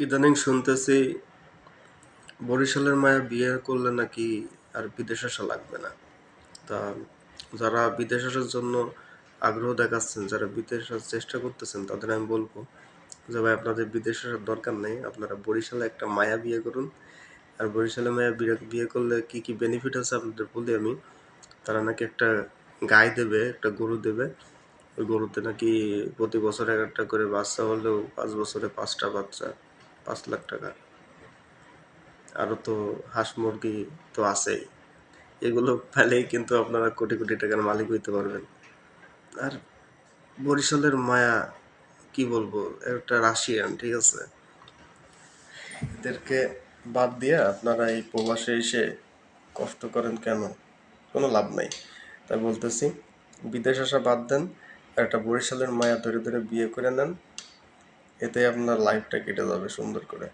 ইদানিং শুনতেছি বরিশালের মায়া বিয়ে করলে নাকি আর বিদেশ আসা লাগবে না। তা যারা বিদেশ আসার জন্য আগ্রহ দেখাচ্ছেন, যারা বিদেশ আসার চেষ্টা করতেছেন, তাদের আমি বলবো যে ভাই, আপনাদের বিদেশ আসার দরকার নেই। আপনারা বরিশালে একটা মায়া বিয়ে করুন। আর বরিশালে মায়া বিয়ে বিয়ে করলে কি কি বেনিফিট আছে আপনাদের বলি আমি। তারা নাকি একটা গাই দেবে, একটা গরু দেবে। ওই গরুতে নাকি প্রতি বছরে একটা করে বাচ্চা হলেও 5 বছরে 5টা বাচ্চা, 5 লাখ টাকা। আরো তো হাঁস মুরগি তো আছেই। এগুলো পেলেই কিন্তু আপনারা কোটি কোটি টাকার মালিক হইতে পারবেন। আর বরিশালের মায়া কি বলবো, একটা রাশিয়ান, ঠিক আছে। এদেরকে বাদ দিয়ে আপনারা এই প্রবাসে এসে কষ্ট করেন কেন? কোনো লাভ নাই। তাই বলতেছি, বিদেশ আসা বাদ দেন, একটা বরিশালের মায়া ধরে ধরে বিয়ে করে নেন। এতে আপনার লাইফটা কেটে যাবে সুন্দর করে।